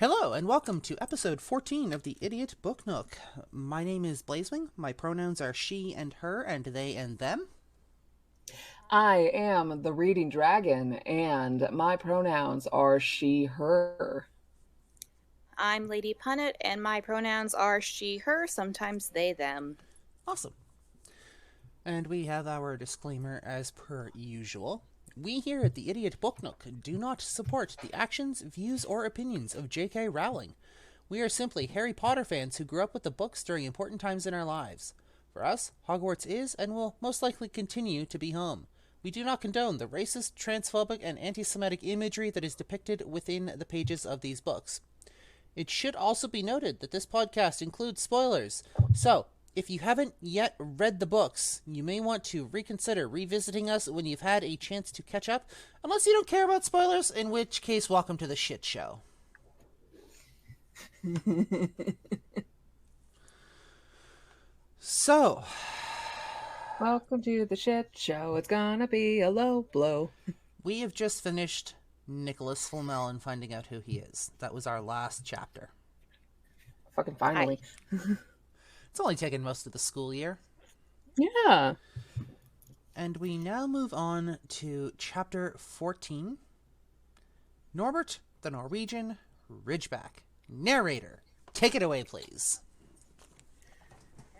Hello, and welcome to episode 14 of the Idiot Book Nook. My name is Blazewing. My pronouns are she and her, and they and them. I am the Reading Dragon, and my pronouns are she, her. I'm Lady Punnet, and my pronouns are she, her, sometimes they, them. Awesome. And we have our disclaimer as per usual. We here at the Idiot Book Nook do not support the actions, views, or opinions of J.K. Rowling. We are simply Harry Potter fans who grew up with the books during important times in our lives. For us, Hogwarts is and will most likely continue to be home. We do not condone the racist, transphobic, and anti-Semitic imagery that is depicted within the pages of these books. It should also be noted that this podcast includes spoilers, so if you haven't yet read the books, you may want to reconsider revisiting us when you've had a chance to catch up, unless you don't care about spoilers, in which case, welcome to the shit show. So, Welcome to the shit show. It's gonna be a low blow. we have just finished Nicholas Flamel and finding out who he is. That was our last chapter. Fucking finally. It's only taken most of the school year. Yeah. And we now move on to chapter 14. Norbert the Norwegian Ridgeback. Narrator, take it away, please.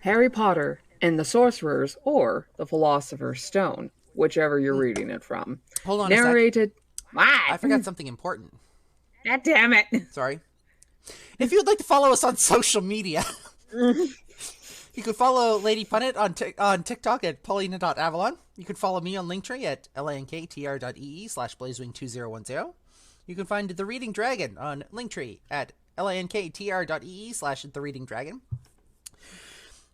Harry Potter and the Sorcerer's or the Philosopher's Stone, whichever you're reading it from. Hold on Narrated. a sec. I forgot something important. God damn it. Sorry. If you would like to follow us on social media, you could follow Lady Punnet on TikTok at paulina.avalon. You can follow me on Linktree at lanktr.ee/blazewing2010. You can find The Reading Dragon on Linktree at lanktr.ee/thereadingdragon.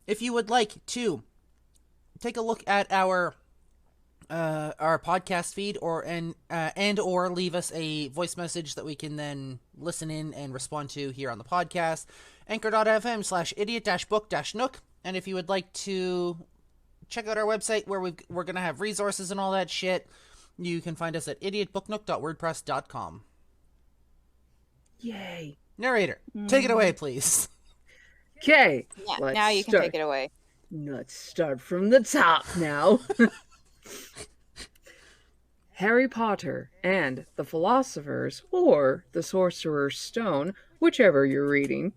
If you would like to take a look at our podcast feed or leave us a voice message that we can then listen in and respond to here on the podcast, anchor.fm/idiot-book-nook. And if you would like to check out our website where we're going to have resources and all that shit, you can find us at idiotbooknook.wordpress.com. Yay. Narrator, take it away, please. Okay. Yeah, now you can take it away. Let's start from the top now. Harry Potter and the Philosopher's or the Sorcerer's Stone, whichever you're reading.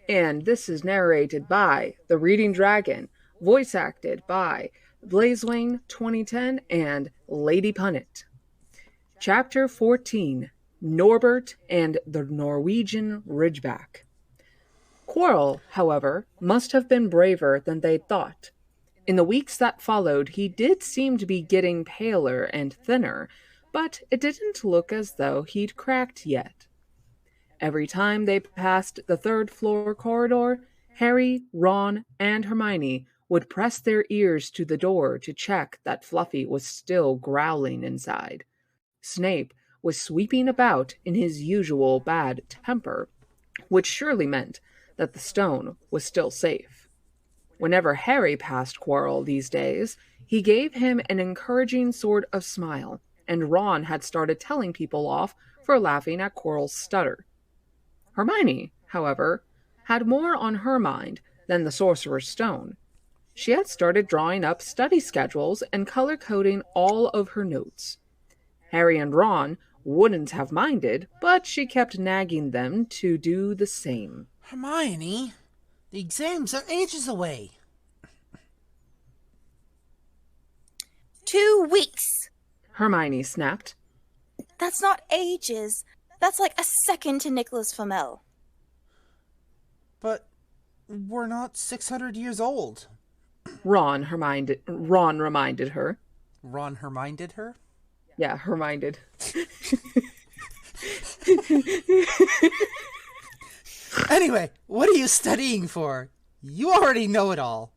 And this is narrated by the Reading Dragon, voice acted by Blazewing 2010 and Lady Punnet. Chapter 14, Norbert and the Norwegian Ridgeback. Quirrell, however, must have been braver than they'd thought. In the weeks that followed, he did seem to be getting paler and thinner, but it didn't look as though he'd cracked yet. Every time they passed the third-floor corridor, Harry, Ron, and Hermione would press their ears to the door to check that Fluffy was still growling inside. Snape was sweeping about in his usual bad temper, which surely meant that the stone was still safe. Whenever Harry passed Quirrell these days, he gave him an encouraging sort of smile, and Ron had started telling people off for laughing at Quirrell's stutter. Hermione, however, had more on her mind than the Sorcerer's Stone. She had started drawing up study schedules and color-coding all of her notes. Harry and Ron wouldn't have minded, but she kept nagging them to do the same. Hermione, the exams are ages away. 2 weeks! Hermione snapped. That's not ages. That's like a second to Nicholas Flamel. But we're not 600 years old. Ron reminded her. Ron reminded her? Yeah, reminded. Anyway, what are you studying for? You already know it all.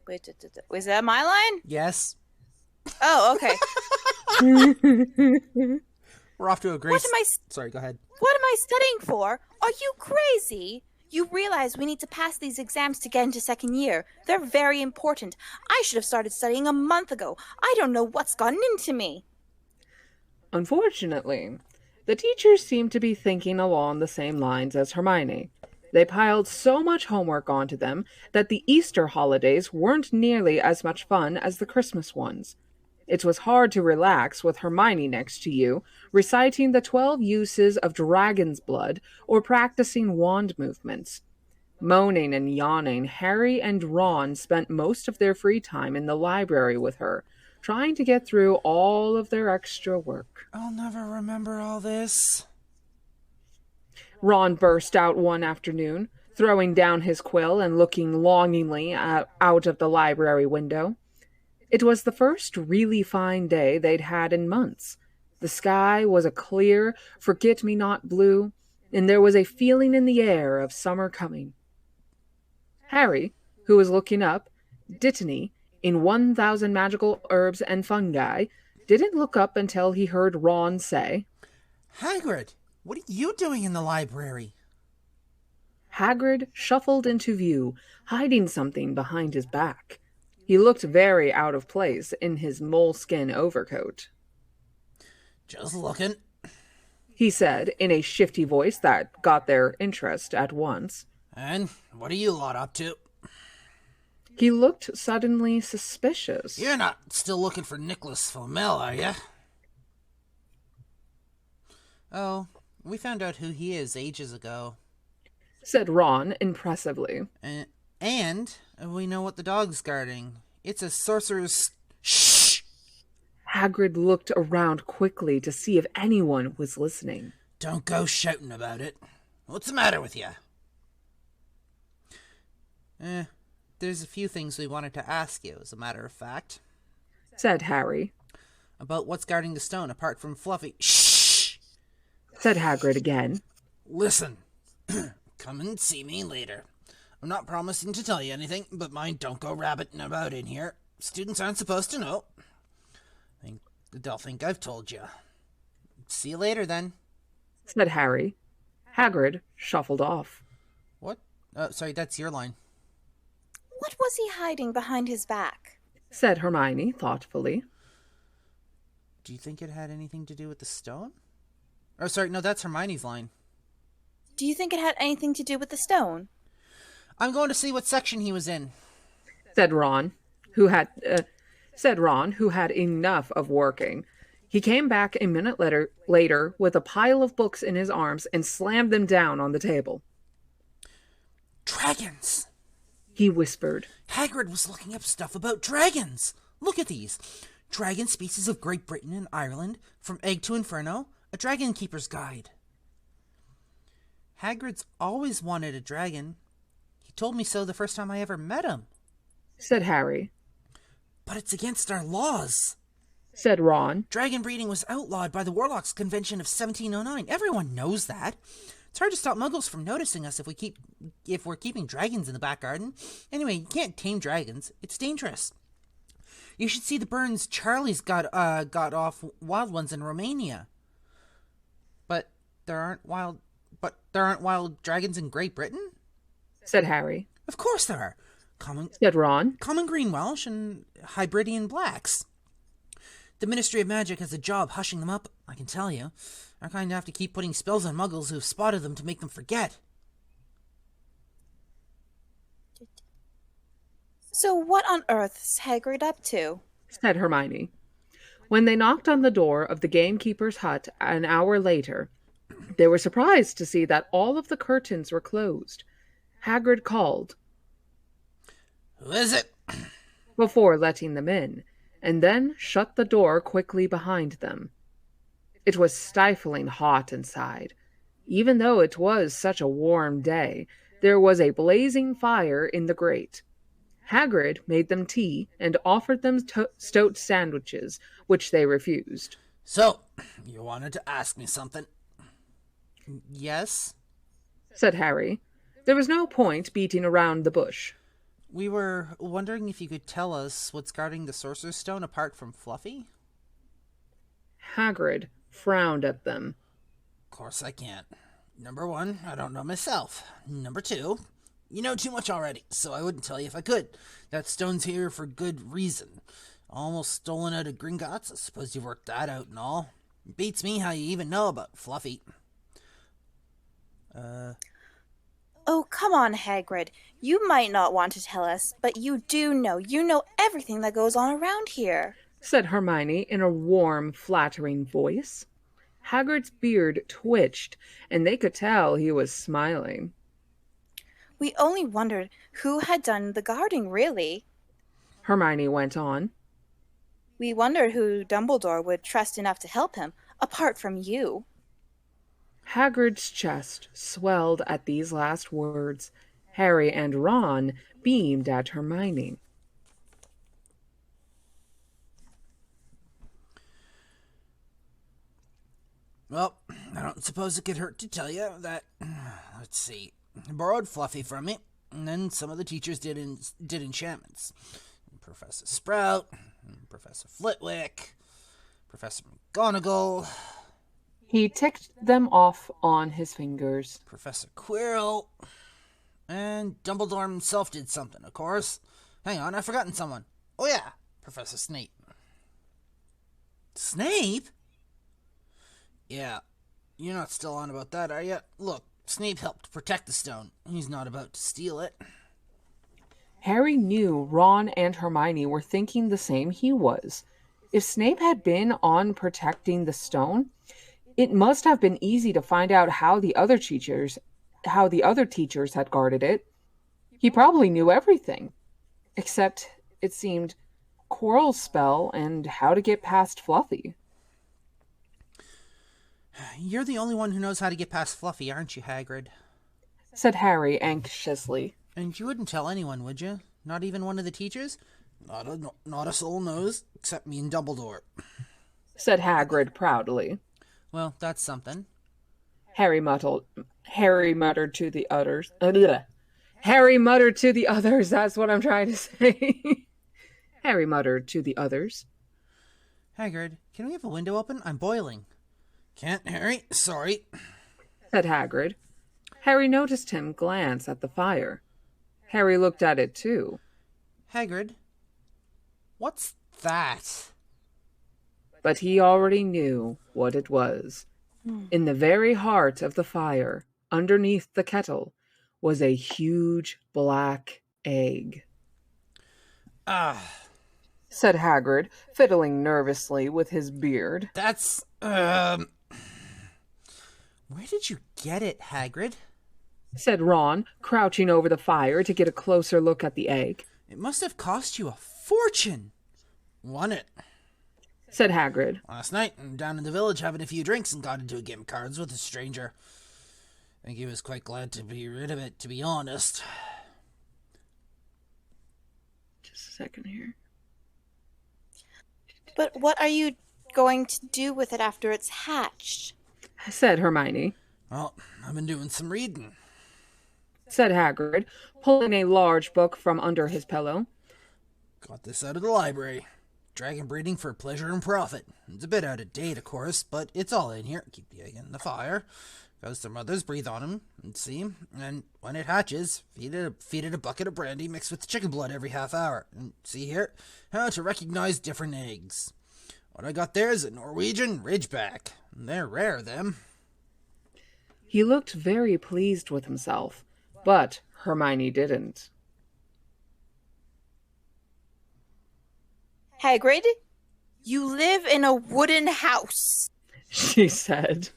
Wait, was that my line? Yes. Oh, okay. We're off to a great... What am I... Sorry, go ahead. What am I studying for? Are you crazy? You realize we need to pass these exams to get into second year. They're very important. I should have started studying a month ago. I don't know what's gotten into me. Unfortunately, the teachers seemed to be thinking along the same lines as Hermione. They piled so much homework onto them that the Easter holidays weren't nearly as much fun as the Christmas ones. It was hard to relax with Hermione next to you, reciting the 12 uses of dragon's blood or practicing wand movements. Moaning and yawning, Harry and Ron spent most of their free time in the library with her, trying to get through all of their extra work. I'll never remember all this. Ron burst out one afternoon, throwing down his quill and looking longingly out of the library window. It was the first really fine day they'd had in months. The sky was a clear, forget-me-not blue, and there was a feeling in the air of summer coming. Harry, who was looking up, Dittany, in 1,000 Magical Herbs and Fungi, didn't look up until he heard Ron say, Hagrid, what are you doing in the library? Hagrid shuffled into view, hiding something behind his back. He looked very out of place in his moleskin overcoat. Just looking, he said in a shifty voice that got their interest at once. And what are you lot up to? He looked suddenly suspicious. You're not still looking for Nicholas Flamel, are you? Oh, we found out who he is ages ago, said Ron impressively. And we know what the dog's guarding. It's a sorcerer's... Shh! Hagrid looked around quickly to see if anyone was listening. Don't go shouting about it. What's the matter with you? There's a few things we wanted to ask you, as a matter of fact, said Harry. About what's guarding the stone, apart from Fluffy. Shh! Said Hagrid again. Listen, come and see me later. I'm not promising to tell you anything, but mind don't go rabbiting about in here. Students aren't supposed to know. They'll think I've told you. See you later, then, said Harry. Hagrid shuffled off. What? Sorry, that's your line. What was he hiding behind his back? Said Hermione thoughtfully. Do you think it had anything to do with the stone? Oh, sorry, no, that's Hermione's line. Do you think it had anything to do with the stone? I'm going to see what section he was in, said Ron, who had enough of working. He came back a minute later with a pile of books in his arms and slammed them down on the table. Dragons! He whispered. Hagrid was looking up stuff about dragons. Look at these. Dragon species of Great Britain and Ireland, from Egg to Inferno, a Dragon Keeper's Guide. Hagrid's always wanted a dragon. He told me so the first time I ever met him, said Harry. But it's against our laws, said Ron. Dragon breeding was outlawed by the Warlocks Convention of 1709. Everyone knows that. It's hard to stop muggles from noticing us if we're keeping dragons in the back garden. Anyway, you can't tame dragons. It's dangerous. You should see the burns Charlie's got off wild ones in Romania. But there aren't wild dragons in Great Britain? Said Harry. Of course there are. Said Ron. Common Green Welsh and Hybridian Blacks. The Ministry of Magic has a job hushing them up, I can tell you. Our kind have to keep putting spells on muggles who've spotted them to make them forget. So what on earth's Hagrid up to? Said Hermione. When they knocked on the door of the gamekeeper's hut an hour later, they were surprised to see that all of the curtains were closed. Hagrid called. Who is it? Before letting them in, and then shut the door quickly behind them. It was stifling hot inside. Even though it was such a warm day, there was a blazing fire in the grate. Hagrid made them tea and offered them stoat sandwiches, which they refused. So, you wanted to ask me something? Yes? Said Harry. There was no point beating around the bush. We were wondering if you could tell us what's guarding the Sorcerer's Stone apart from Fluffy? Hagrid frowned at them. Of course I can't. Number one, I don't know myself. Number two, you know too much already, so I wouldn't tell you if I could. That stone's here for good reason. Almost stolen out of Gringotts. I suppose you've worked that out and all. Beats me how you even know about Fluffy. Oh, come on, Hagrid. You might not want to tell us, but you do know. You know everything that goes on around here, said Hermione in a warm, flattering voice. Hagrid's beard twitched, and they could tell he was smiling. We only wondered who had done the guarding, really, Hermione went on. We wondered who Dumbledore would trust enough to help him, apart from you. Hagrid's chest swelled at these last words. Harry and Ron beamed at Hermione. Well, I don't suppose it could hurt to tell you that, let's see, I borrowed Fluffy from me, and then some of the teachers did enchantments. Professor Sprout, Professor Flitwick, Professor McGonagall. He ticked them off on his fingers. Professor Quirrell. And Dumbledore himself did something, of course. Hang on, I've forgotten someone. Oh yeah, Professor Snape. Snape? Yeah, you're not still on about that, are you? Look, Snape helped protect the stone. He's not about to steal it. Harry knew Ron and Hermione were thinking the same he was. If Snape had been on protecting the stone, it must have been easy to find out how the other teachers had guarded it. He probably knew everything, except, it seemed, Quirrell's spell and how to get past Fluffy. You're the only one who knows how to get past Fluffy, aren't you, Hagrid? Said Harry anxiously. And you wouldn't tell anyone, would you? Not even one of the teachers? Not a soul knows, except me and Dumbledore. Said Hagrid proudly. Well, that's something. Harry muttered to the others. Harry muttered to the others, that's what I'm trying to say. Harry muttered to the others. Hagrid, can we have a window open? I'm boiling. Can't, Harry. Sorry. Said Hagrid. Harry noticed him glance at the fire. Harry looked at it too. Hagrid, what's that? But he already knew what it was. In the very heart of the fire, underneath the kettle, was a huge black egg. Said Hagrid, fiddling nervously with his beard. That's, Where did you get it, Hagrid? Said Ron, crouching over the fire to get a closer look at the egg. It must have cost you a fortune. Won it. Said Hagrid. Last night, I'm down in the village having a few drinks and got into a game of cards with a stranger. I think he was quite glad to be rid of it, to be honest. Just a second here. But what are you going to do with it after it's hatched? Said Hermione. Well, I've been doing some reading. Said Hagrid, pulling a large book from under his pillow. Got this out of the library. Dragon breeding for pleasure and profit. It's a bit out of date, of course, but it's all in here. Keep the egg in the fire. Goes their mothers, breathe on him, and see. And when it hatches, feed it a bucket of brandy mixed with chicken blood every half hour. And see here, how to recognize different eggs. What I got there is a Norwegian Ridgeback. They're rare, them. He looked very pleased with himself, but Hermione didn't. Hagrid, you live in a wooden house, she said.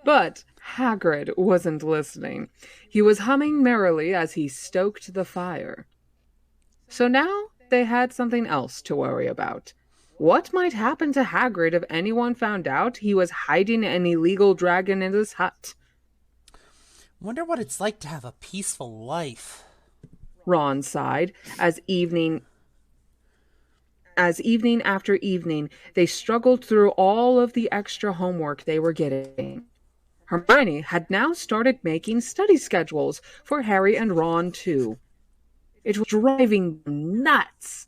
But Hagrid wasn't listening. He was humming merrily as he stoked the fire. So now they had something else to worry about. What might happen to Hagrid if anyone found out he was hiding an illegal dragon in his hut? Wonder what it's like to have a peaceful life. Ron sighed as evening after evening they struggled through all of the extra homework they were getting. Hermione had now started making study schedules for Harry and Ron too. It was driving them nuts.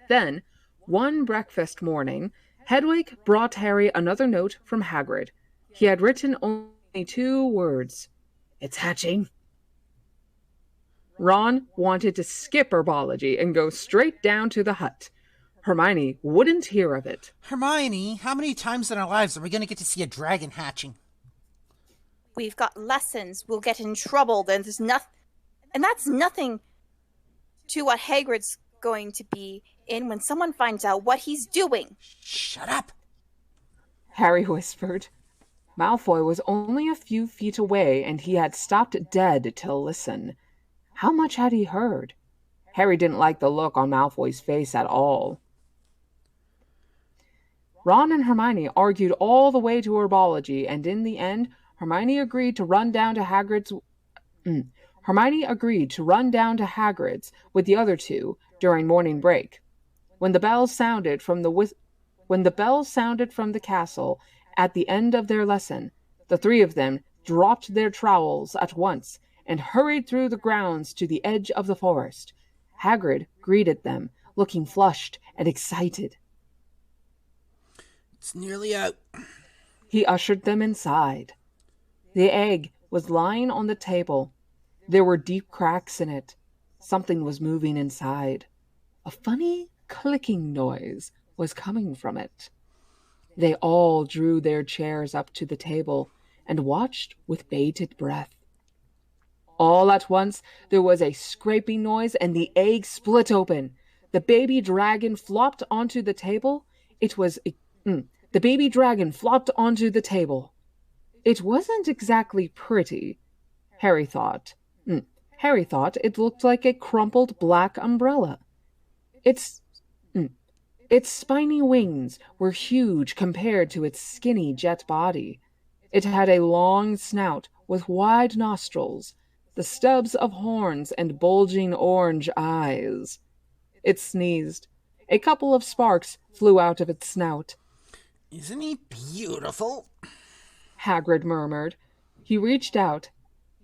Then, one breakfast morning, Hedwig brought Harry another note from Hagrid. He had written 2 words. It's hatching. Ron wanted to skip herbology and go straight down to the hut. Hermione wouldn't hear of it. Hermione, how many times in our lives are we going to get to see a dragon hatching? We've got lessons. We'll get in trouble. Then there's nothing, and that's nothing to what Hagrid's going to be in when someone finds out what he's doing. Shut up, Harry whispered. Malfoy was only a few feet away, and he had stopped dead to listen. How much had he heard? Harry didn't like the look on Malfoy's face at all. Ron and Hermione argued all the way to herbology, and in the end, Hermione agreed to run down to Hagrid's with the other two during morning break. When the bell sounded from the castle at the end of their lesson, the 3 of them dropped their trowels at once and hurried through the grounds to the edge of the forest. Hagrid greeted them, looking flushed and excited. It's nearly out. He ushered them inside. The egg was lying on the table. There were deep cracks in it. Something was moving inside. A funny clicking noise was coming from it. They all drew their chairs up to the table and watched with bated breath. All at once, there was a scraping noise and the egg split open. The baby dragon flopped onto the table. The baby dragon flopped onto the table. It wasn't exactly pretty, Harry thought. Harry thought it looked like a crumpled black umbrella. Its spiny wings were huge compared to its skinny jet body. It had a long snout with wide nostrils, the stubs of horns and bulging orange eyes. It sneezed. A couple of sparks flew out of its snout. Isn't he beautiful? Hagrid murmured. He reached out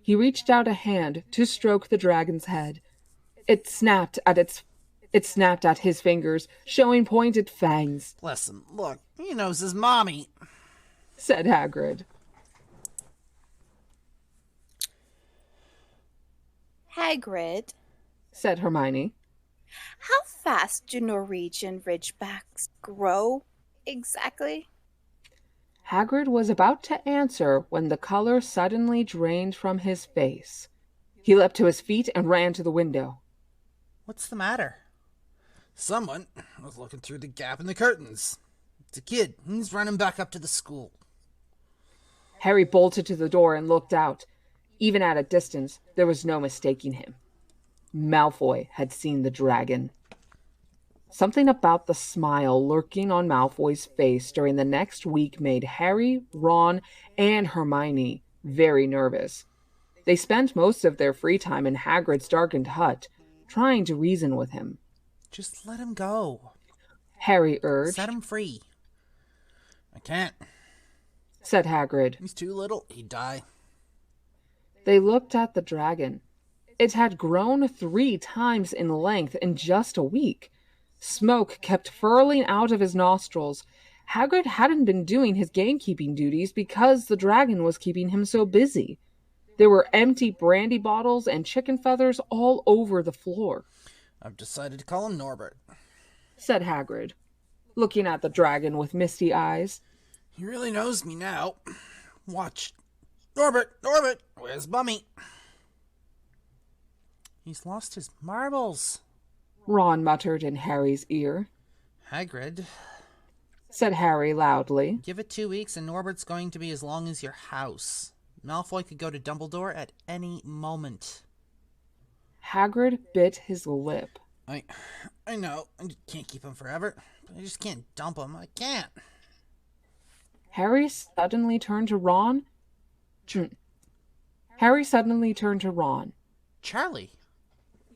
a hand to stroke the dragon's head. It snapped at his fingers, showing pointed fangs. Bless him. Look, he knows his mommy, said Hagrid. Hagrid, said Hermione. How fast do Norwegian Ridgebacks grow, exactly? Hagrid was about to answer when the color suddenly drained from his face. He leapt to his feet and ran to the window. What's the matter? Someone was looking through the gap in the curtains. It's a kid. He's running back up to the school. Harry bolted to the door and looked out. Even at a distance, there was no mistaking him. Malfoy had seen the dragon. Something about the smile lurking on Malfoy's face during the next week made Harry, Ron, and Hermione very nervous. They spent most of their free time in Hagrid's darkened hut, trying to reason with him. Just let him go, Harry urged. Set him free. I can't, said Hagrid. He's too little. He'd die. They looked at the dragon. It had grown 3 times in length in just a week. Smoke kept furling out of his nostrils. Hagrid hadn't been doing his gamekeeping duties because the dragon was keeping him so busy. There were empty brandy bottles and chicken feathers all over the floor. I've decided to call him Norbert, said Hagrid, looking at the dragon with misty eyes. He really knows me now. Watch. Norbert, Norbert, where's Mummy? He's lost his marbles, Ron muttered in Harry's ear. Hagrid, said Harry loudly. Give it 2 weeks and Norbert's going to be as long as your house. Malfoy could go to Dumbledore at any moment. Hagrid bit his lip. I know. I can't keep him forever. But I just can't dump him. I can't. Harry suddenly turned to Ron. Charlie,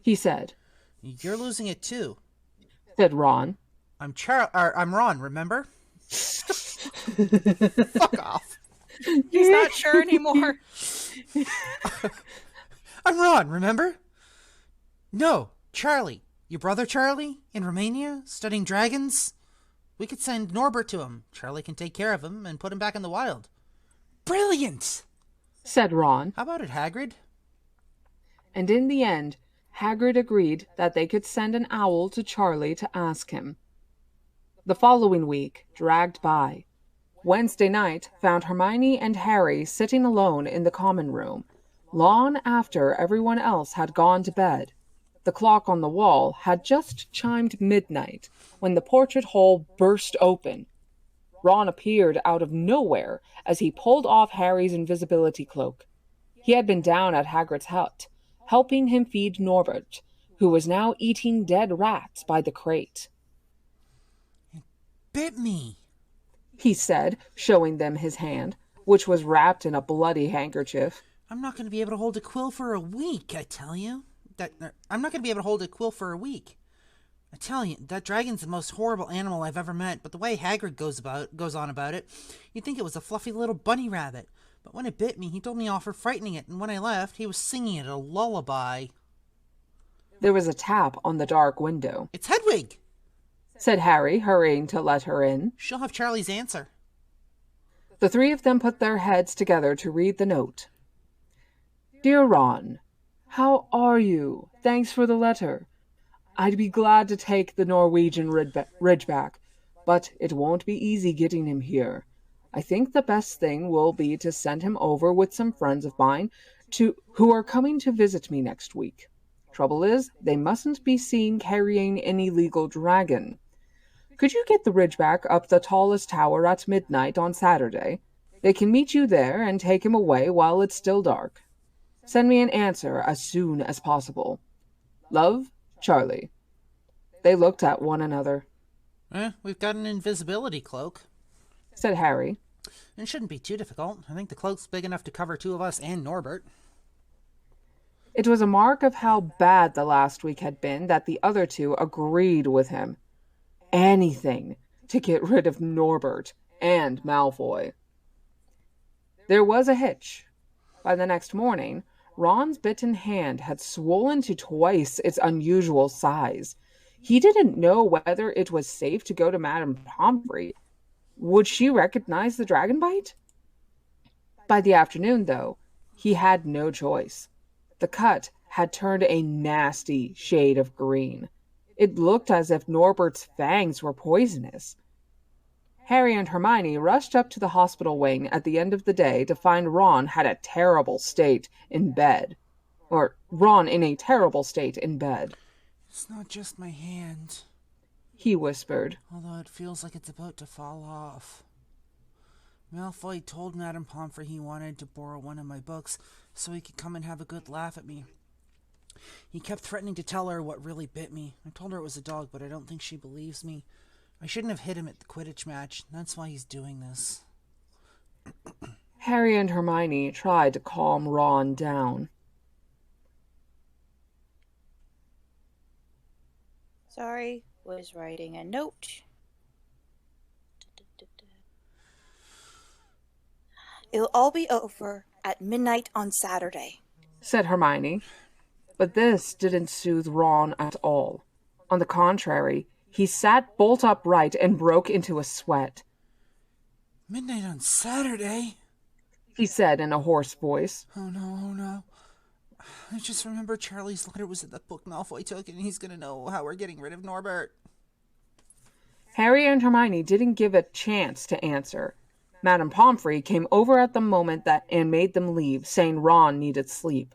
he said. You're losing it too, said Ron. I'm Ron, remember? Fuck off. He's not sure anymore. I'm Ron, remember? No, Charlie. Your brother Charlie? In Romania? Studying dragons? We could send Norbert to him. Charlie can take care of him and put him back in the wild. Brilliant! said Ron. How about it, Hagrid? And in the end, Hagrid agreed that they could send an owl to Charlie to ask him. The following week dragged by. Wednesday night found Hermione and Harry sitting alone in the common room, long after everyone else had gone to bed. The clock on the wall had just chimed midnight when the portrait hole burst open. Ron appeared out of nowhere as he pulled off Harry's invisibility cloak. He had been down at Hagrid's hut, helping him feed Norbert, who was now eating dead rats by the crate. Bit me, he said, showing them his hand, which was wrapped in a bloody handkerchief. I'm not going to be able to hold a quill for a week, I tell you. I'm not going to be able to hold a quill for a week. I tell you, that dragon's the most horrible animal I've ever met, but the way Hagrid goes on about it, you'd think it was a fluffy little bunny rabbit. But when it bit me, he told me off for frightening it, and when I left, he was singing it a lullaby. There was a tap on the dark window. It's Hedwig, said Harry, hurrying to let her in. She'll have Charlie's answer. The three of them put their heads together to read the note. Dear Ron, how are you? Thanks for the letter. I'd be glad to take the Norwegian Ridgeback, but it won't be easy getting him here. I think the best thing will be to send him over with some friends of mine who are coming to visit me next week. Trouble is, they mustn't be seen carrying an illegal dragon. Could you get the Ridgeback up the tallest tower at midnight on Saturday? They can meet you there and take him away while it's still dark. Send me an answer as soon as possible. Love, Charlie. They looked at one another. We've got an invisibility cloak, said Harry. It shouldn't be too difficult. I think the cloak's big enough to cover two of us and Norbert. It was a mark of how bad the last week had been that the other two agreed with him. Anything to get rid of Norbert and Malfoy. There was a hitch. By the next morning, Ron's bitten hand had swollen to twice its unusual size. He didn't know whether it was safe to go to Madame Pomfrey. Would she recognize the dragon bite? By the afternoon, though, he had no choice. The cut had turned a nasty shade of green. It looked as if Norbert's fangs were poisonous. Harry and Hermione rushed up to the hospital wing at the end of the day to find Ron in a terrible state in bed. It's not just my hand, he whispered. Although it feels like it's about to fall off. Malfoy told Madame Pomfrey he wanted to borrow one of my books so he could come and have a good laugh at me. He kept threatening to tell her what really bit me. I told her it was a dog, but I don't think she believes me. I shouldn't have hit him at the Quidditch match. That's why he's doing this. Harry and Hermione tried to calm Ron down. Sorry, was writing a note. It'll all be over at midnight on Saturday, said Hermione. But this didn't soothe Ron at all. On the contrary, he sat bolt upright and broke into a sweat. Midnight on Saturday? He said in a hoarse voice. Oh no. I just remember Charlie's letter was in the book Malfoy took, and he's going to know how we're getting rid of Norbert. Harry and Hermione didn't give a chance to answer. Madame Pomfrey came over at the moment and made them leave, saying Ron needed sleep.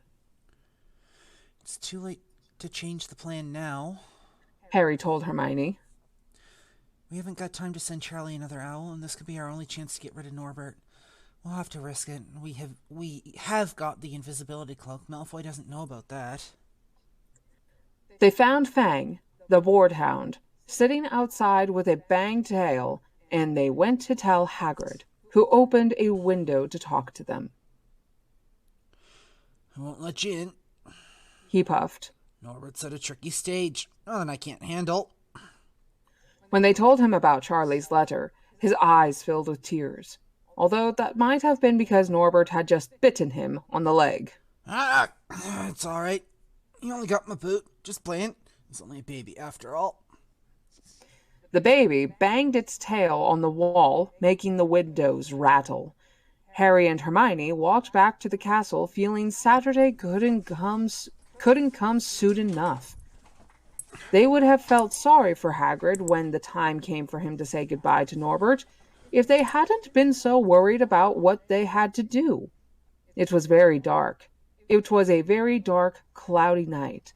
It's too late to change the plan now, Harry told Hermione. We haven't got time to send Charlie another owl, and this could be our only chance to get rid of Norbert. We'll have to risk it. We have got the invisibility cloak. Malfoy doesn't know about that. They found Fang, the boardhound, sitting outside with a banged tail, and they went to tell Hagrid, who opened a window to talk to them. I won't let you in, he puffed. Norbert's at a tricky stage. Nothing I can't handle. When they told him about Charlie's letter, his eyes filled with tears, although that might have been because Norbert had just bitten him on the leg. It's all right. You only got my boot. Just playing. It's only a baby after all. The baby banged its tail on the wall, making the windows rattle. Harry and Hermione walked back to the castle feeling Saturday couldn't come soon enough. They would have felt sorry for Hagrid when the time came for him to say goodbye to Norbert if they hadn't been so worried about what they had to do. It was very dark. It was a very dark, cloudy night,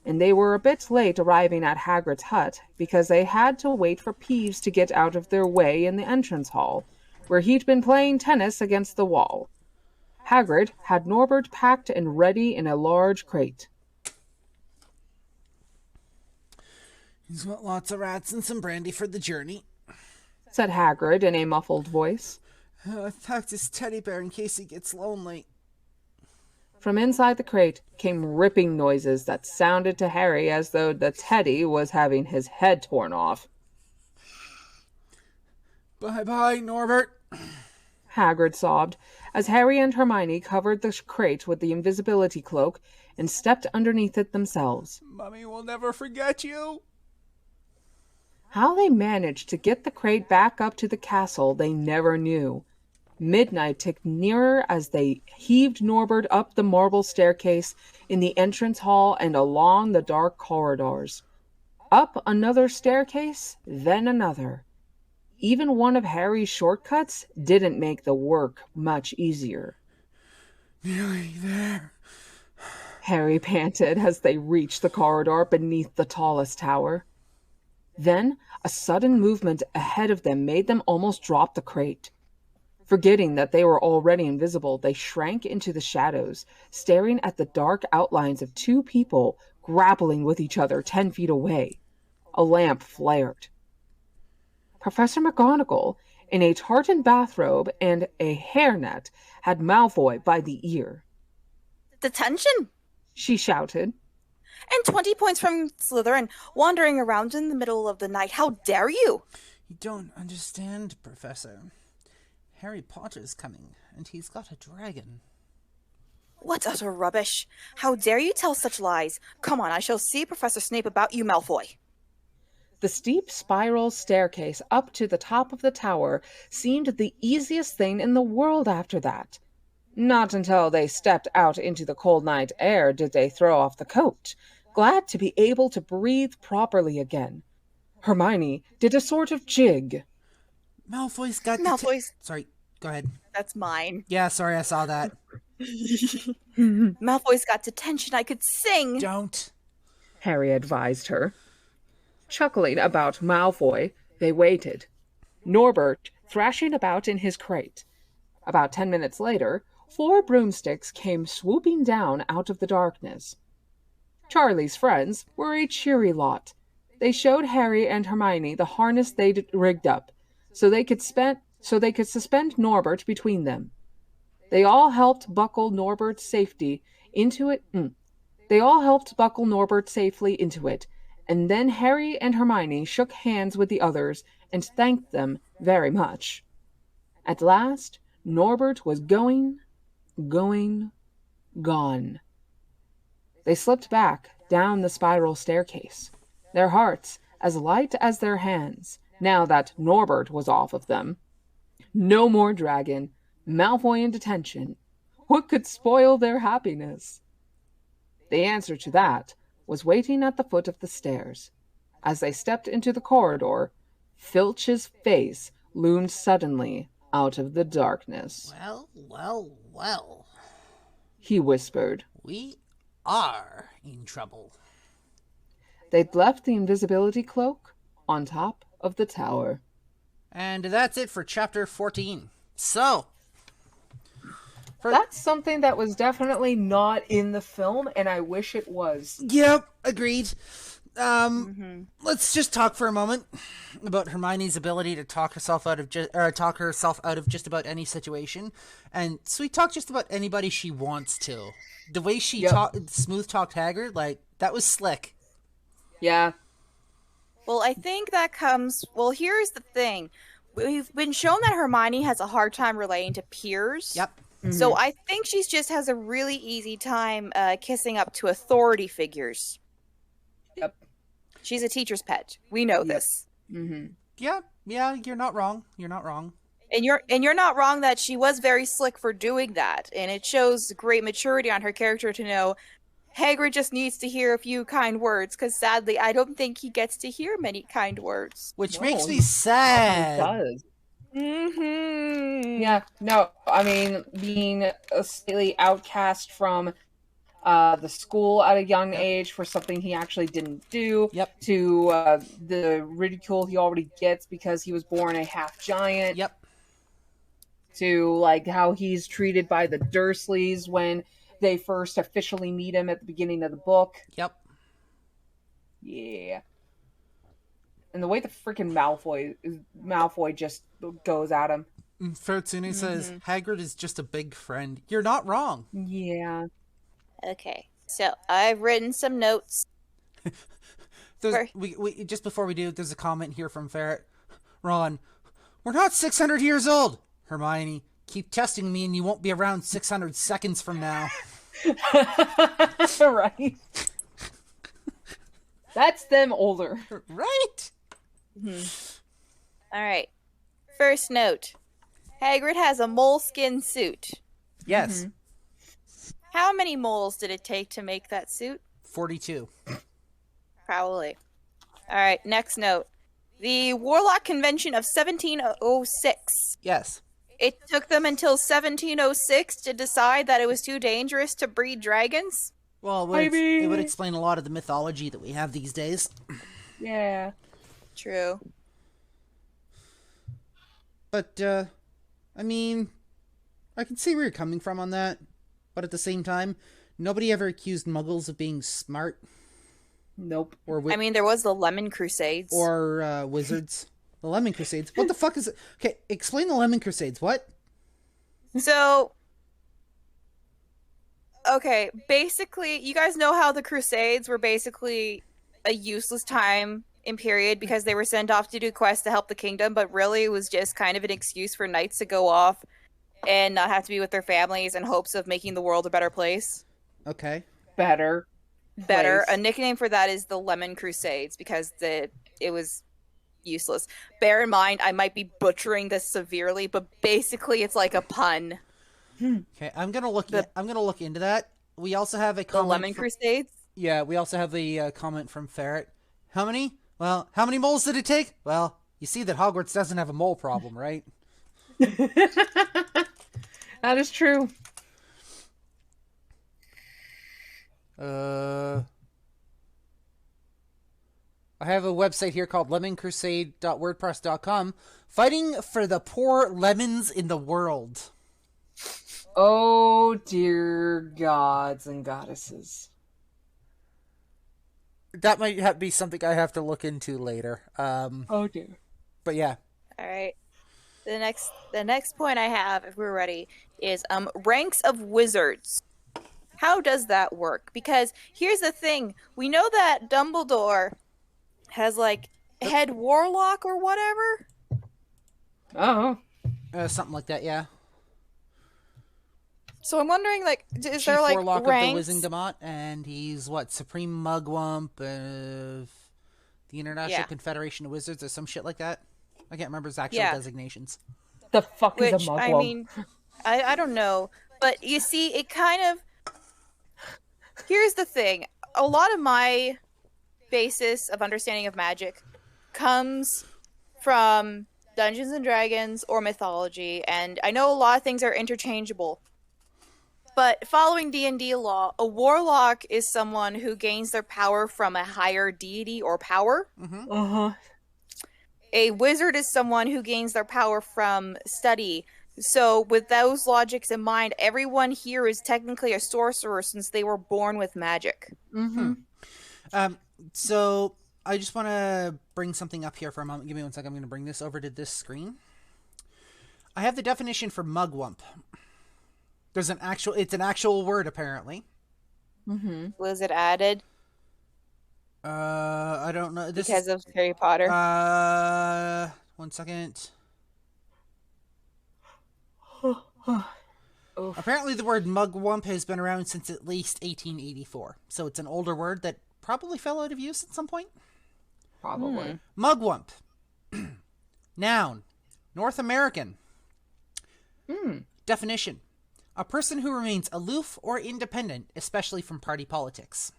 and they were a bit late arriving at Hagrid's hut because they had to wait for Peeves to get out of their way in the entrance hall, where he'd been playing tennis against the wall. Hagrid had Norbert packed and ready in a large crate. He's got lots of rats and some brandy for the journey, said Hagrid in a muffled voice. I've packed his teddy bear in case he gets lonely. From inside the crate came ripping noises that sounded to Harry as though the teddy was having his head torn off. Bye-bye, Norbert, Hagrid sobbed as Harry and Hermione covered the crate with the invisibility cloak and stepped underneath it themselves. Mummy will never forget you. How they managed to get the crate back up to the castle they never knew. Midnight ticked nearer as they heaved Norbert up the marble staircase in the entrance hall and along the dark corridors. Up another staircase, then another. Even one of Harry's shortcuts didn't make the work much easier. Nearly there, Harry panted as they reached the corridor beneath the tallest tower. Then, a sudden movement ahead of them made them almost drop the crate. Forgetting that they were already invisible, they shrank into the shadows, staring at the dark outlines of two people grappling with each other 10 feet away. A lamp flared. Professor McGonagall, in a tartan bathrobe and a hairnet, had Malfoy by the ear. Detention! She shouted. And 20 points from Slytherin, wandering around in the middle of the night. How dare you? You don't understand, Professor. Harry Potter's coming, and he's got a dragon. What utter rubbish. How dare you tell such lies? Come on, I shall see Professor Snape about you, Malfoy. The steep spiral staircase up to the top of the tower seemed the easiest thing in the world after that. Not until they stepped out into the cold night air did they throw off the coat, glad to be able to breathe properly again. Hermione did a sort of jig. Malfoy's got Sorry, go ahead. That's mine. Yeah, sorry, I saw that. Malfoy's got detention. I could sing. Don't. Harry advised her. Chuckling about Malfoy, they waited. Norbert thrashing about in his crate. About 10 minutes later, 4 broomsticks came swooping down out of the darkness. Charlie's friends were a cheery lot. They showed Harry and Hermione the harness they'd rigged up, so they could suspend Norbert between them. They all helped buckle Norbert safely into it, and then Harry and Hermione shook hands with the others and thanked them very much. At last, Norbert was gone. They slipped back down the spiral staircase, their hearts as light as their hands, now that Norbert was off of them. No more dragon, Malfoy in detention. What could spoil their happiness? The answer to that was waiting at the foot of the stairs. As they stepped into the corridor, Filch's face loomed suddenly out of the darkness. Well, he whispered. We are in trouble. They'd left the invisibility cloak on top of the tower. And that's it for chapter 14. So, that's something that was definitely not in the film, and I wish it was. Yep, agreed. Let's just talk for a moment about Hermione's ability to talk herself out of just about any situation, and sweet talk just about anybody she wants to. The way she smooth talked Hagrid, like, that was slick. Yeah. Well, I think that comes... Well, here's the thing. We've been shown that Hermione has a hard time relating to peers. Yep. Mm-hmm. So I think she just has a really easy time kissing up to authority figures. Yep. She's a teacher's pet. We know this. Mm-hmm. Yeah, you're not wrong. And you're not wrong that she was very slick for doing that, and it shows great maturity on her character to know Hagrid just needs to hear a few kind words, because sadly, I don't think he gets to hear many kind words. Which No, makes me he sad. does. Mm-hmm. Yeah, no, I mean, being a slightly outcast from the school at a young age for something he actually didn't do, Yep. to the ridicule he already gets because he was born a half giant, Yep. to like how he's treated by the Dursleys when they first officially meet him at the beginning of the book. Yep. Yeah. And the way the freaking Malfoy just goes at him. Fertzune says, Hagrid is just a big friend. You're not wrong. Yeah. Okay, so I've written some notes. We just before we do, there's a comment here from Ferret. Ron, we're not 600 years old. Hermione, keep testing me and you won't be around 600 seconds from now. Right. That's them older. Right? All right. First note. Hagrid has a moleskin suit. Yes. How many moles did it take to make that suit? 42. Probably. All right, next note. The Warlock Convention of 1706. Yes. It took them until 1706 to decide that it was too dangerous to breed dragons? Well, it would explain a lot of the mythology that we have these days. Yeah. True. But, I mean, I can see where you're coming from on that. But at the same time, nobody ever accused Muggles of being smart. Nope. Or I mean, there was the Lemon Crusades. Or wizards. The Lemon Crusades. What the fuck is it? Okay, explain the Lemon Crusades. What? So, okay, basically, you guys know how the Crusades were basically a useless time in period because they were sent off to do quests to help the kingdom, but really it was just kind of an excuse for knights to go off and not have to be with their families in hopes of making the world a better place. Okay. Better. A nickname for that is the Lemon Crusades because it was useless. Bear in mind, I might be butchering this severely, but basically it's like a pun. Okay, I'm gonna look into that. We also have a comment. The Lemon Crusades? Yeah, we also have a comment from Ferret. How many? Well, how many moles did it take? Well, you see that Hogwarts doesn't have a mole problem, right? That is true. I have a website here called lemoncrusade.wordpress.com, fighting for the poor lemons in the world. Oh, dear gods and goddesses. That might be something I have to look into later. Oh, dear. But yeah. All right. The next point I have, if we're ready, is ranks of wizards. How does that work? Because here's the thing. We know that Dumbledore has, like, head warlock or whatever. Oh. Something like that, yeah. So I'm wondering, like, is Chief there, like, Warlock ranks? of the Wizengamot, and he's, Supreme Mugwump of the International Confederation of Wizards or some shit like that? I can't remember his actual designations. The fuck is a Which, Mugwump? I mean, I don't know. But, you see, it kind of... Here's the thing. A lot of my basis of understanding of magic comes from Dungeons and Dragons or mythology, and I know a lot of things are interchangeable. But following D&D law, a warlock is someone who gains their power from a higher deity or power. Mm-hmm. Uh-huh. A wizard is someone who gains their power from study. So with those logics in mind, everyone here is technically a sorcerer since they were born with magic. Mm-hmm. So I just want to bring something up here for a moment. Give me one second. I'm going to bring this over to this screen. I have the definition for mugwump. It's an actual word apparently. Mm-hmm. Was it added? I don't know. Because of Harry Potter? 1 second. Apparently the word mugwump has been around since at least 1884. So it's an older word that probably fell out of use at some point. Probably. Mugwump. Noun. North American. Definition: a person who remains aloof or independent, especially from party politics.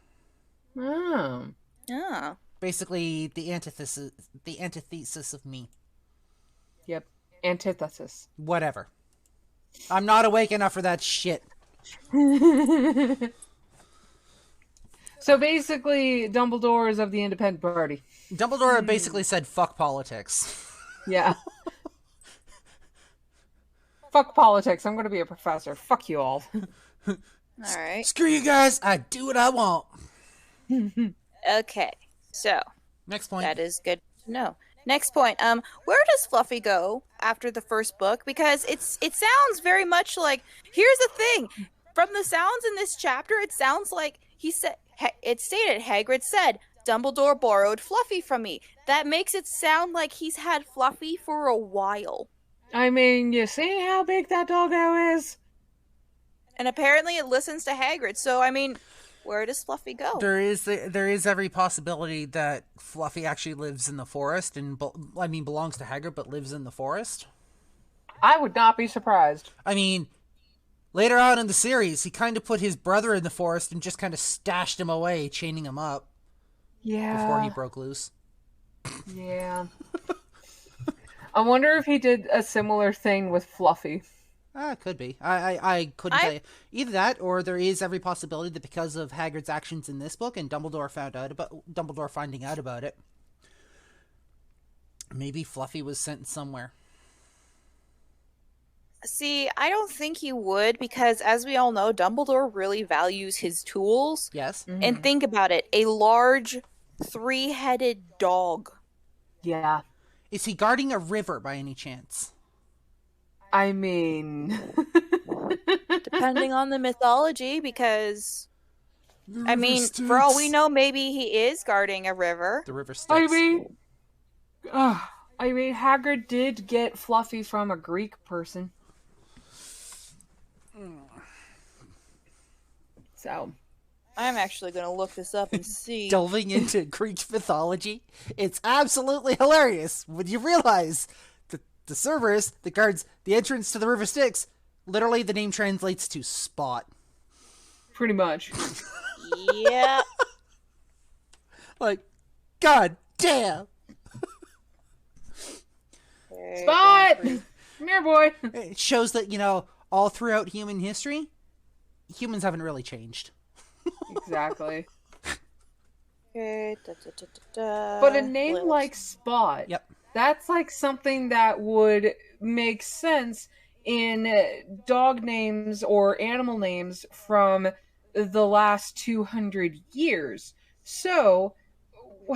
Oh. Oh. Basically, the antithesis of me. Yep. Antithesis. Whatever. I'm not awake enough for that shit. So basically, Dumbledore is of the independent party. Dumbledore basically said, fuck politics. Yeah. Fuck politics. I'm going to be a professor. Fuck you all. All right. Screw you guys. I do what I want. Okay. So Next point. that is good to know. Next point. Where does Fluffy go after the first book? Because it sounds very much like. Here's the thing. From the sounds in this chapter, it sounds like he said. It stated Hagrid said, "Dumbledore borrowed Fluffy from me." That makes it sound like he's had Fluffy for a while. I mean, you see how big that doggo is? And apparently it listens to Hagrid. So, I mean, where does Fluffy go? There is every possibility that Fluffy actually lives in the forest and belongs to Hagrid, but lives in the forest. I would not be surprised. I mean, later on in the series, he kind of put his brother in the forest and just kind of stashed him away, chaining him up. Yeah. Before he broke loose. Yeah. I wonder if he did a similar thing with Fluffy. Could be. I couldn't tell you. Either that, or there is every possibility that because of Hagrid's actions in this book and Dumbledore finding out about it, maybe Fluffy was sent somewhere. See, I don't think he would, because as we all know, Dumbledore really values his tools. Yes. Mm-hmm. And think about it, a large, 3-headed dog. Yeah. Is he guarding a river by any chance? I mean... Depending on the mythology, because... I mean, for all we know, maybe he is guarding a river. The river Styx. I mean, Hagrid did get Fluffy from a Greek person. So... I'm actually going to look this up and see. Delving into Greek mythology, it's absolutely hilarious when you realize that the Cerberus that guards the entrance to the River Styx, literally the name translates to spot. Pretty much. Yeah. Like, god damn. Spot! Come here, boy. It shows that, all throughout human history, humans haven't really changed. Exactly. Okay. But a name like Spot, Yep. that's like something that would make sense in dog names or animal names from the last 200 years. So,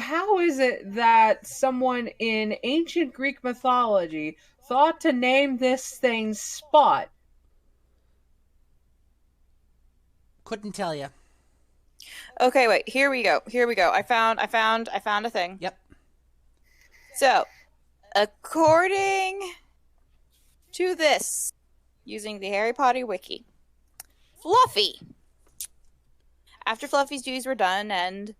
how is it that someone in ancient Greek mythology thought to name this thing Spot? Couldn't tell you. Okay, wait. Here we go. I found a thing. Yep. So, according to this, using the Harry Potter wiki, Fluffy. After Fluffy's duties were done and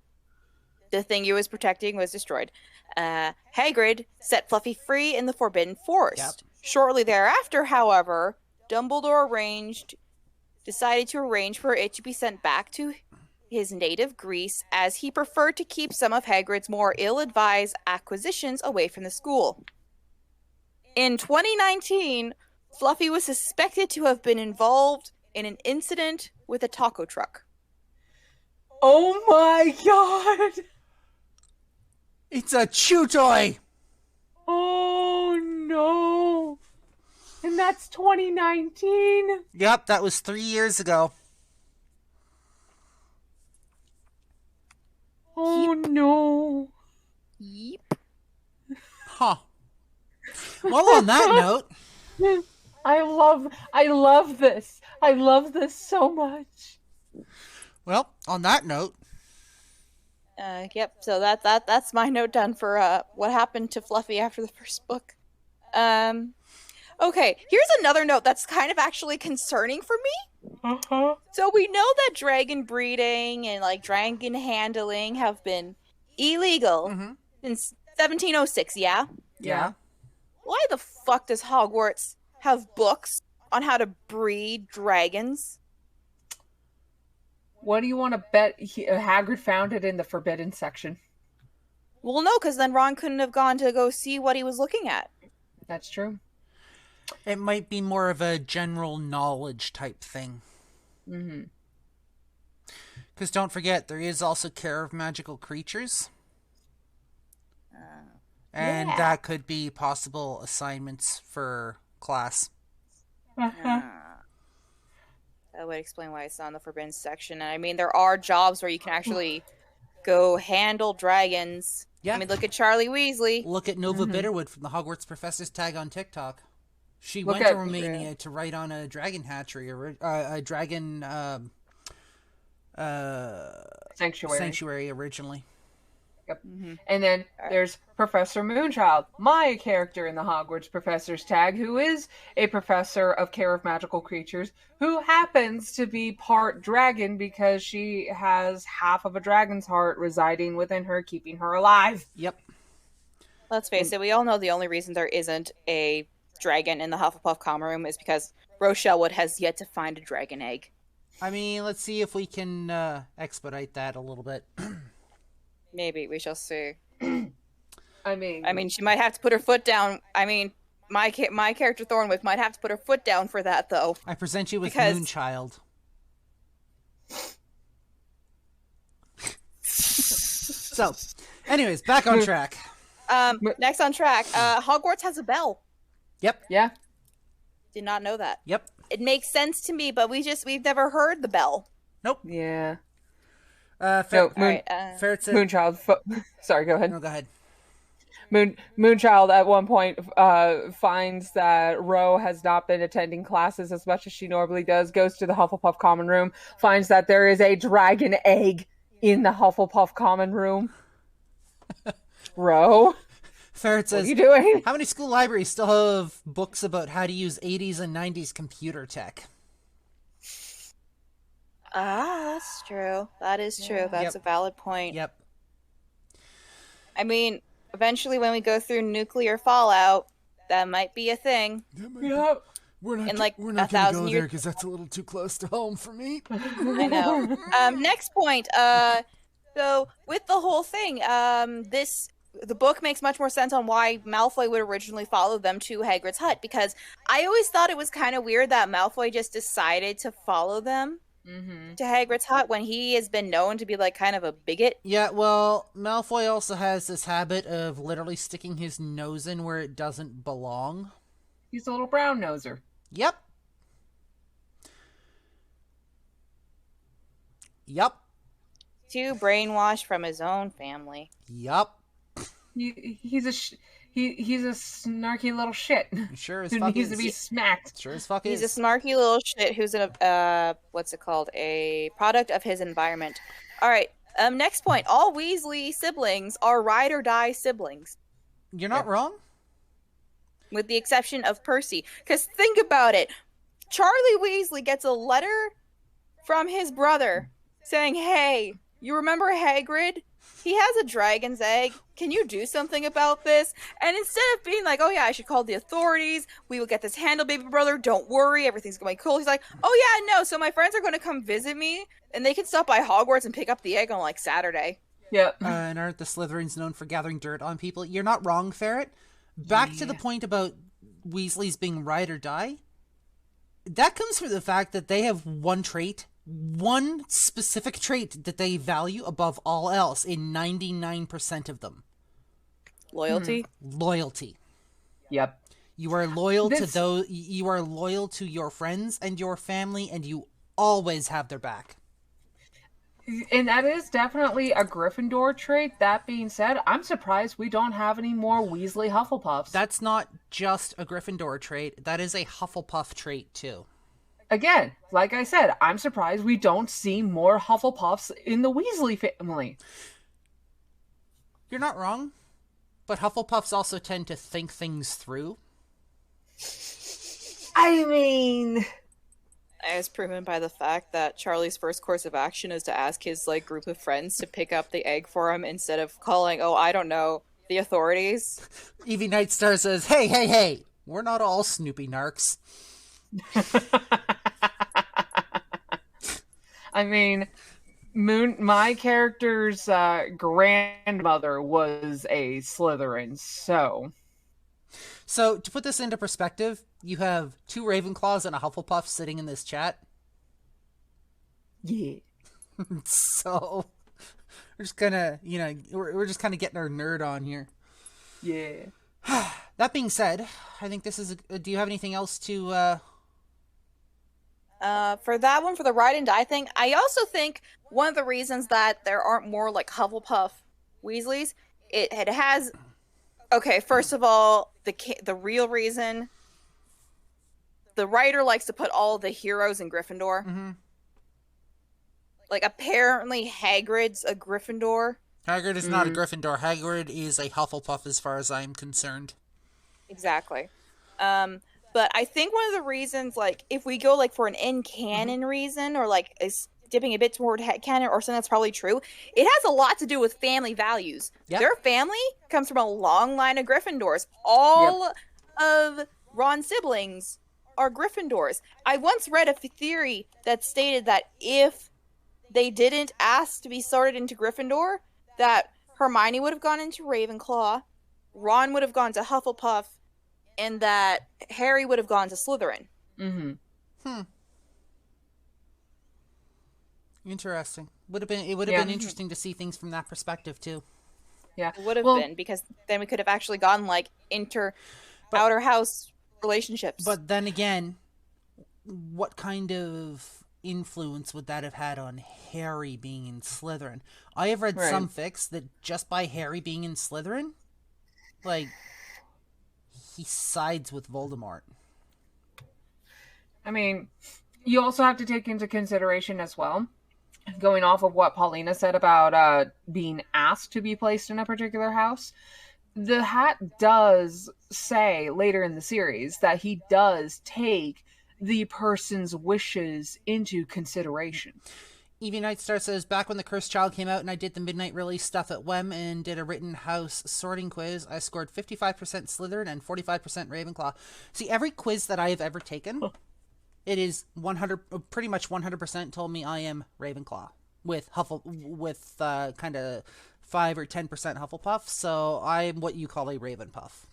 the thing he was protecting was destroyed, Hagrid set Fluffy free in the Forbidden Forest. Yep. Shortly thereafter, however, Dumbledore decided to arrange for it to be sent back to his native Greece, as he preferred to keep some of Hagrid's more ill-advised acquisitions away from the school. In 2019, Fluffy was suspected to have been involved in an incident with a taco truck. Oh my god! It's a chew toy! Oh no! And that's 2019? Yep, that was 3 years ago. Oh no. Yep. Huh. Well, on that note... I love this. I love this so much. Well, on that note... Yep, so that's my note done for what happened to Fluffy after the first book. Okay, here's another note that's kind of actually concerning for me. Uh-huh. So we know that dragon breeding and dragon handling have been illegal since 1706, yeah? Yeah. Why the fuck does Hogwarts have books on how to breed dragons? What do you want to bet Hagrid found it in the forbidden section? Well, no, because then Ron couldn't have gone to go see what he was looking at. That's true. It might be more of a general knowledge type thing. Mm-hmm. Because don't forget, there is also care of magical creatures. And that could be possible assignments for class. That would explain why it's not in the forbidden section. And I mean, there are jobs where you can actually go handle dragons. Yeah. I mean, look at Charlie Weasley. Look at Nova Bitterwood from the Hogwarts Professor's Tag on TikTok. She Look went to at- Romania to write on a dragon hatchery, a dragon sanctuary originally. Yep. And then there's Professor Moonchild, my character in the Hogwarts Professor's Tag, who is a professor of care of magical creatures, who happens to be part dragon because she has half of a dragon's heart residing within her, keeping her alive. Yep. Let's face it, we all know the only reason there isn't a dragon in the Hufflepuff common room is because Rochelle Wood has yet to find a dragon egg. I mean, let's see if we can expedite that a little bit. Maybe, we shall see. I mean, she might have to put her foot down. I mean, my character Thornwick might have to put her foot down for that, though. I present you with Because- Moonchild. So, anyways, back on track. Next on track, Hogwarts has a bell. Yep. yeah. Did not know that. Yep. It makes sense to me, but we've never heard the bell. Nope. Yeah. Ferret said... Moonchild. Sorry, go ahead. No, go ahead. Moonchild at one point finds that Ro has not been attending classes as much as she normally does, goes to the Hufflepuff common room, finds that there is a dragon egg in the Hufflepuff common room. Ro, Ferret what says, are you doing? how many school libraries still have books about how to use 80s and 90s computer tech? That's true. That is true. That's a valid point. Yep. I mean, eventually when we go through nuclear fallout, that might be a thing. Yep. We're not, In, like, we're not 1,000 going to go years- there because that's a little too close to home for me. I know. Next point. So with the whole thing, the book makes much more sense on why Malfoy would originally follow them to Hagrid's hut, because I always thought it was kind of weird that Malfoy just decided to follow them to Hagrid's hut when he has been known to be like kind of a bigot. Yeah, well, Malfoy also has this habit of literally sticking his nose in where it doesn't belong. He's a little brown noser. Yep. Yep. Too brainwashed from his own family. Yup. He's a snarky little shit Sure as who fuck needs is. to be smacked. Sure as fuck He's is. a snarky little shit who's what's it called? A product of his environment. All right. Next point. All Weasley siblings are ride or die siblings, You're not wrong. with the exception of Percy. Because think about it. Charlie Weasley gets a letter from his brother saying, "Hey, you remember Hagrid? He has a dragon's egg. Can you do something about this?" And instead of being like, "Oh yeah, I should call the authorities. We will get this handled, baby brother. Don't worry, everything's going to be cool." He's like, "Oh yeah, no. So my friends are going to come visit me, and they can stop by Hogwarts and pick up the egg on like Saturday." Yep. And aren't the Slytherins known for gathering dirt on people? You're not wrong, Ferret. Back to the point about Weasleys being ride or die. That comes from the fact that they have one specific trait that they value above all else in 99% of them. Loyalty. Loyalty. Yep. You are loyal to This- those. You are loyal to your friends and your family, and you always have their back. And that is definitely a Gryffindor trait. That being said, I'm surprised we don't have any more Weasley Hufflepuffs. That's not just a Gryffindor trait. That is a Hufflepuff trait too. Again, like I said, I'm surprised we don't see more Hufflepuffs in the Weasley family. You're not wrong, but Hufflepuffs also tend to think things through. I mean, As proven by the fact that Charlie's first course of action is to ask his like group of friends to pick up the egg for him instead of calling, oh, I don't know, the authorities. Evie Nightstar says, hey, we're not all Snoopy narcs. I mean, my character's grandmother was a Slytherin, so... So, to put this into perspective, you have 2 Ravenclaws and a Hufflepuff sitting in this chat. Yeah. So, we're just gonna, we're just kind of getting our nerd on here. Yeah. That being said, I think this is... do you have anything else to... For that one, for the ride and die thing, I also think one of the reasons that there aren't more like Hufflepuff Weasleys, it has... Okay, first of all, the real reason, the writer likes to put all the heroes in Gryffindor. Mm-hmm. Like, apparently Hagrid's a Gryffindor. Hagrid is not a Gryffindor. Hagrid is a Hufflepuff as far as I'm concerned. Exactly. But I think one of the reasons, like, if we go, like, for an in-canon reason, or, like, is dipping a bit toward headcanon, or something that's probably true, it has a lot to do with family values. Yep. Their family comes from a long line of Gryffindors. All of Ron's siblings are Gryffindors. I once read a theory that stated that if they didn't ask to be sorted into Gryffindor, that Hermione would have gone into Ravenclaw, Ron would have gone to Hufflepuff, and that Harry would have gone to Slytherin. Interesting. It would have been interesting to see things from that perspective too. Yeah. It would have been, because then we could have actually gotten like outer house relationships. But then again, what kind of influence would that have had on Harry being in Slytherin? I have read some fics that just by Harry being in Slytherin, like, he sides with Voldemort. I mean, you also have to take into consideration as well, going off of what Paulina said about being asked to be placed in a particular house, the hat does say later in the series that he does take the person's wishes into consideration. Evie Nightstar says, back when The Cursed Child came out and I did the midnight release stuff at WEM and did a written house sorting quiz, I scored 55% Slytherin and 45% Ravenclaw. See, every quiz that I have ever taken, it is pretty much 100% told me I am Ravenclaw with kind of 5 or 10% Hufflepuff, so I'm what you call a Ravenpuff.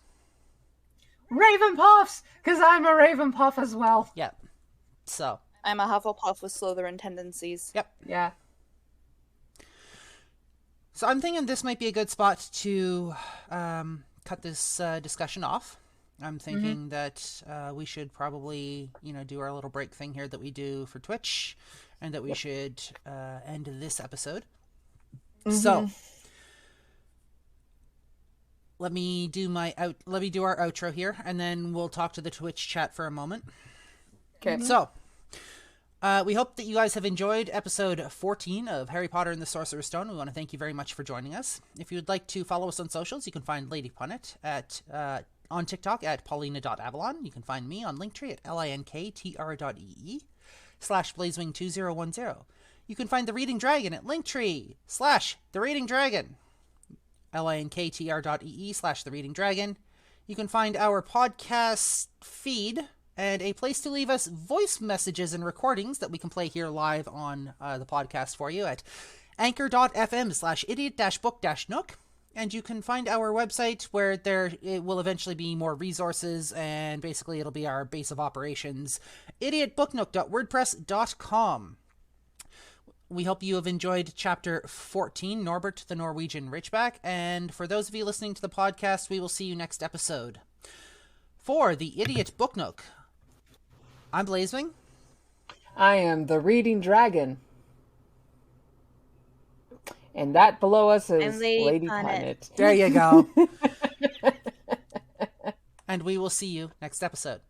Ravenpuffs! Because I'm a Ravenpuff as well. Yep. So... I'm a Hufflepuff with Slytherin tendencies. Yep. Yeah. So I'm thinking this might be a good spot to cut this discussion off. I'm thinking that we should probably, do our little break thing here that we do for Twitch, and that we should end this episode. So let me do our outro here, and then we'll talk to the Twitch chat for a moment. Okay. So. We hope that you guys have enjoyed episode 14 of Harry Potter and the Sorcerer's Stone. We want to thank you very much for joining us. If you would like to follow us on socials, you can find Lady Punnet on TikTok at paulina.avalon. You can find me on Linktree at linktr.ee/Blazewing2010. You can find The Reading Dragon at Linktree/TheReadingDragon. linktr.ee/TheReadingDragon. You can find our podcast feed and a place to leave us voice messages and recordings that we can play here live on the podcast for you at anchor.fm/idiot-book-nook. And you can find our website where it will eventually be more resources, and basically it'll be our base of operations, idiotbooknook.wordpress.com. We hope you have enjoyed Chapter 14, Norbert the Norwegian Ridgeback, and for those of you listening to the podcast, we will see you next episode. For the Idiot Book Nook, I'm Blazewing. I am the Reading Dragon. And that below us is Lady Punnet. There you go. And we will see you next episode.